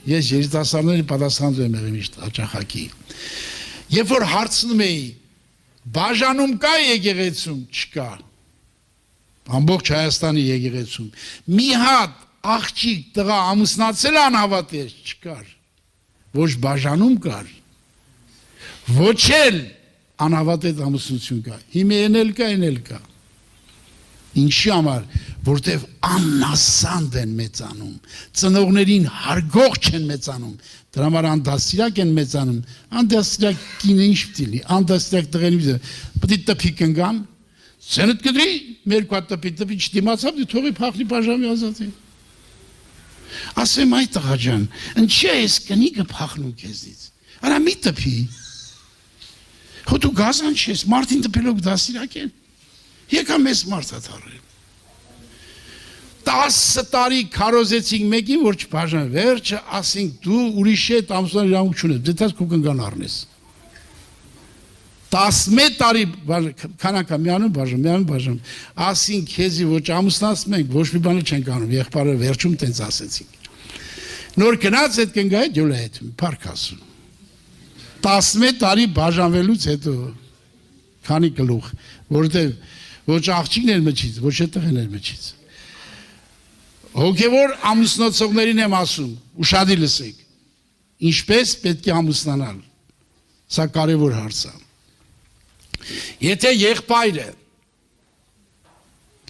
Ես երիտասարդների պատասխանում եմ եղել միշտ հաճախակի։ Երբ որ հարցնում էի, բաժանում կա եկեղեցում, չկա։ Ամբողջ Հայաստանի եկեղեցում։ Մի հատ աղջիկ տղա ամուսնացել անհավատեր չկար։ Ոչ բաժանում կար։ Ոչ էլ անհավատետ ամուսնություն կա։ Հիմա էնել կա։ Ինչի համար, որտեվ աննասանդ են մեծանում, ծնողներին հարգող չեն մեծանում, դրա համար անդաստիրակ են մեծանում, անդաստիրակ կինը ինչ պիտի լինի, անդաստիրակ տղերին պիտի տպի կնգան, սենդ կդրի, մեր կա տպի չդիմացավ, դի թողի փախլի բաժամի ազատի։ Ասեմ այ տղա ջան, ինչի է ես կնիկը փախնում քեզից, արա մի տպի, հո դու գազան չես, մարդին տպելով դաստիրակ են, եկա մեզ մարդատ առել։ 10 տարի քարոզեցինք մեկին, որ չբաժան, վերջը ասինք դու ուրիշ հետ ամուսնան իրանք չունես, դետած քո կնգան առնես։ 11 տարի քանակա միանում բաժան, ասինք քեզի ոչ ամուսնացնում ենք, ոչ մի բանը չենք անում, եղբայրը վերջում տենց ասեցինք։ Նոր գնաց այդ կնգայի ջոլա հետ, փառք ասում։ 11 տարի բաժանվելուց հետո քանի գլուխ, որտեղ ոչ աղջիկն էր մջից, ոչ էլ տղեն էր մջից։ Հոգևոր ամուսնացողներին եմ ասում, ուշադիր լսեք, ինչպես պետք է ամուսնանալ, սա կարևոր հարց է։ Եթե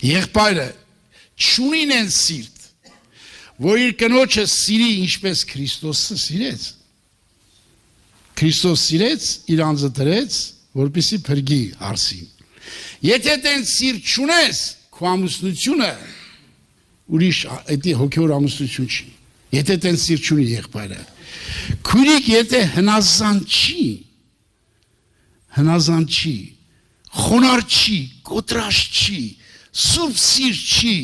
եղբայրը չունին են սիրտ, որ իր կնոջը սիրի ինչպես Քրիստոսը սիրեց, Քրիստոս սիրեց, իր անձը դրեց, որպեսզի փրկի հարսին։ Եթե դեն սիրտ չունես, քո ամուսնությունը ուրիշ այդի հոգևոր ամուսնություն չի։ Եթե դեն սիրտ չունի եղբայրը, քույրիկ եթե հնազան չի, խոնար չի, կոտրաշ չի, սուրբ սիրտ չի,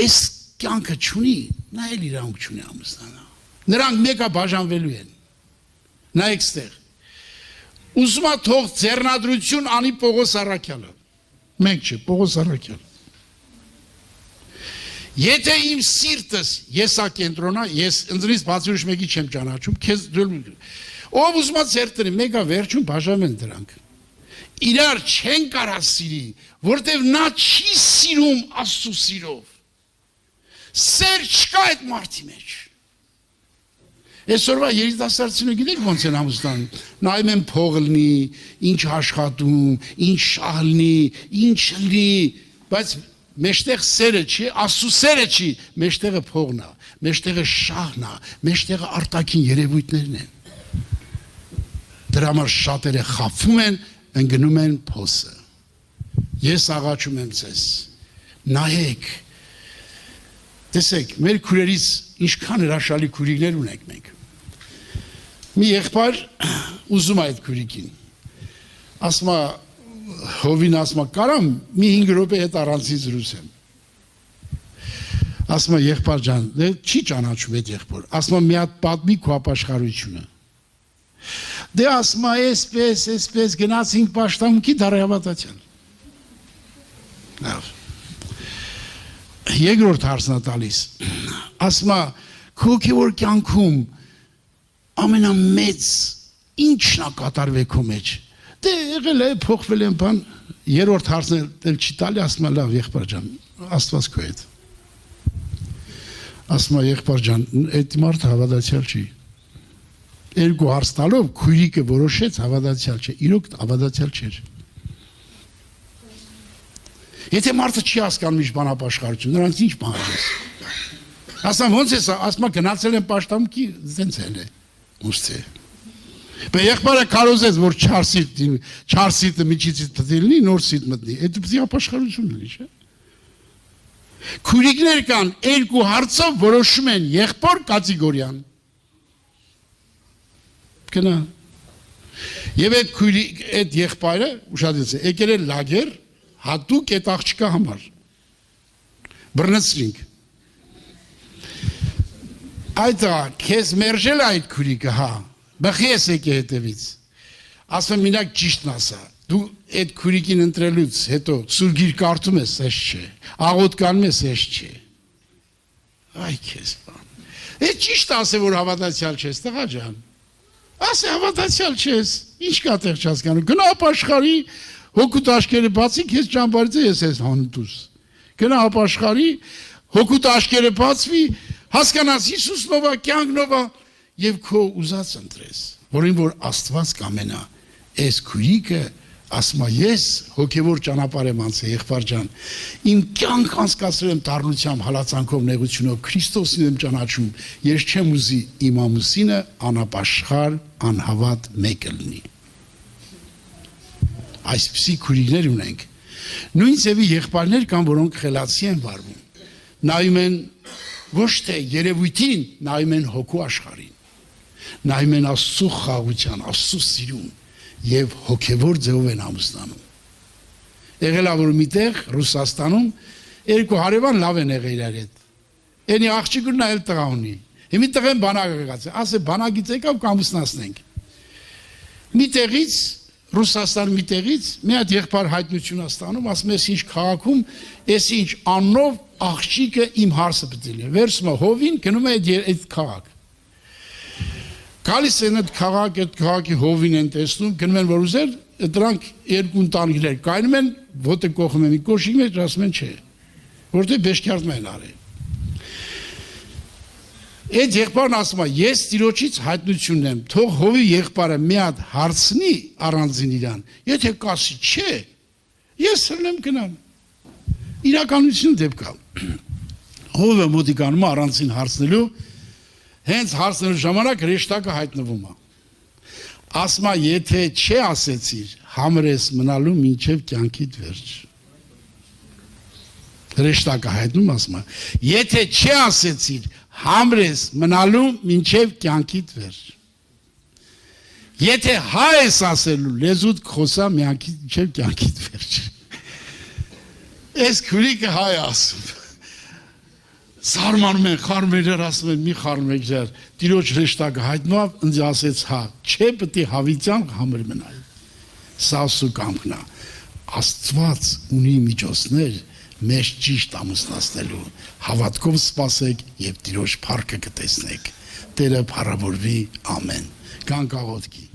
այս կյանքը չունի, նա էլ իրանք չունի ամուսնանա։ Նրանք մեկը բաժանվելու են։ Նայեք ստեղ։ Ուզում է թող ձեռնադրություն անի Պողոս Առաքյալը։ Մենք չէ, Պողոս Առաքյալը։ Եթե իմ սիրտս եսակենտրոնա, ես ընձնից բացի ուրիշ մեկի չեմ ճանաչում, քեզ ով ուզում է ձեռք տրի, մեկը վերջում բաժանում են դրանք։ Իրար չեն կարա սիրի, որտեվ նա չի սիրում Աստծո սիրով։ Սեր չկա այդ մարդի մեջ։ Այսօրվա երիտասարդությունը գիտեք ոնց են ամուսնանում, նայում են փող լինի, ինչ աշխատում, ինչ շահ լինի, ինչ լինի, բայց մեջտեղ սերը չի, Աստծո սերը չի, մեջտեղը փողն է, մեջտեղը շահն է, մեջտեղը արտաքին երևույթներն են։ Դրա համար շատերը խաբվում են, ընկնում են փոսը։ Ես աղաչում եմ ձեզ, նայեք, տեսեք, մեր քույրերից ինչքան հրաշալի քույրիկներ ունենք մենք։ Մի եղբայր ուզում է այդ քույրիկին։ Ասում է հովին ասում է կարամ մի 5 րոպե հետ առանցից զրուցեմ։ Ասում է եղբայր ջան, չի ճանաչում այդ եղբոր։ Ասում է մի հատ պատմի քո ապաշխարությունը։ Դե ասում է այսպես գնացինք պաշտամունքի դարահավատացյալ։ Լավ։ Երկրորդ հարցն է տալիս։ Ասում է քո հոգևոր կյանքում ամենամեծ ինչն է կատարվել քո մեջ։ Դե եղել է փոխվել են բան։ Երրորդ հարցն էլ չի տալի, ասում է լավ եղբայր ջան, Աստված քո հետ։ Ասում է եղբայր ջան, այդ մարդը հավատացյալ չի։ Երկու հարց տալով քույրիկը որոշեց հավատացյալ չէ, իրոք հավատացյալ չէր։ Եթե մարդը չի հասկանում ինչ բան ապաշխարություն, նրանց ինչ բան է։ Ասում ոնց է սա, ասում գնացել են պաշտամունքի, զենց էլ է։ Ուսց է։ Բայց եղբայրը կարոզեց, որ 4 սիրտը միջից պետք է լինի, նոր սիրտ մտնի։ Այդ պետք է ապաշխարություն լինի, չէ՞։ Քույրիկներ կան, երկու հարցով որոշում են եղբոր կատեգորիան։ Գնա։ Եվ այդ եղբայրը ուշադրեցեք, եկել է լագեր հատուկ այդ աղջկա համար։ Բռնեցրինք։ Այդ քեզ մերժել այդ քուրիկը, հա։ Բխի ես եկե հետևից։ Ասում մինակ ճիշտն ասա։ Դու այդ քուրիկին ընտրելուց հետո սուրգիր կարդում ես, էս չէ։ Աղոտ կանում ես, էս չէ։ Այ քեզ բան։ Է ճիշտ ասե որ հավատացյալ չես, տղա ջան։ Ասե հավատացյալ չես, ինչ կա տեղ չհասկանում։ Գնա ապաշխարի, հոգուտ աշկերը բացի, քեզ ճամբարից ես ես հանտուս։ Գնա ապաշխարի, հոգուտ աշկերը բացվի, հասկանաս Հիսուսնով է, կյանքնով է եւ քո ուզած ընտրես, որին որ Աստված կամենա։ Այս քույրիկը ասում է ես հոգևոր ճանապարհ եմ անցել, եղբայր ջան, իմ կյանք անցկացրել եմ դառնությամբ, հալածանքով, նեղությունով, Քրիստոսին եմ ճանաչում, ես չեմ ուզի իմ ամուսինը անապաշխար, անհավատ մեկը լինի։ Այսպիսի քույրիկներ ունենք։ Նույն ձևի եղբայրներ կան, որոնք խելացի են վարվում։ Նայում են ոչ թե երևույթին, նայում են հոգու աշխարհին։ Նայում են Աստծո խաղաղության, Աստծո սիրուն եւ հոգևոր ձևով են ամուսնանում։ Եղել է որ միտեղ Ռուսաստանում երկու հարևան լավ են եղել իրար հետ։ Էնի աղջիկն այլ տղա ունի։ Հիմի տղեն բանակ եղած է, ասե բանակից եկավ կամուսնացնենք։ Միտեղից Ռուսաստան միտեղից մի հատ եղբայր հայտնություն ստանում, ասում ես ինչ քաղաքում, ես ինչ աննով աղջիկը իմ հարսը պետք է լինի։ Վերցում է հովին, գնում է այդ քաղաք։ Գալիս են այդ քաղաքի հովին են տեսնում, գնում են որ ուզել, դրանք երկու ընտանիքներ կայնում են, ոտը կողում են մի կոշիկ մեջ, ասում են չէ, որտեղ բեշքյարդում են արել։ Այդ եղբայրն ասում է, ես տիրոջից հայտնությունն եմ, թող հովի եղբայրը մի հատ հարցնի առանձին իրան, եթե կասի չէ, ես սրնեմ գնամ։ Իրականություն դեպքա։ Հովը մոտիկանում առանձին հարցնելու, հենց հարցնելու ժամանակ հրեշտակը հայտնվում է։ Ասում է, եթե չէ ասեցիր, համր ես մնալու մինչև կյանքիդ վերջ։ Հրեշտակը հայտնում ասում է, եթե չէ ասեցիր, համր ես մնալու մինչև կյանքիդ վերջ։ Եթե հա ես ասելու, լեզուդ խոսա մինչև կյանքիդ վերջ։ Այս քուրիկը հայ ասում։ Սարմանում են, խարմերեր ասում են, մի խարմեք ջար, տիրոջ հրեշտակը հայտնով, ինձ ասեց հա, չէ պետք է հավիտյան համր մնալ։ Սա սու կամքնա, Աստված ունի միջոցներ, մեզ ճիշտ ամուսնացնելու, հավատքով սպասեք և տիրոջ փառքը կտեսնեք, Տերը փառավորվի, ամեն, կան կաղոտքի։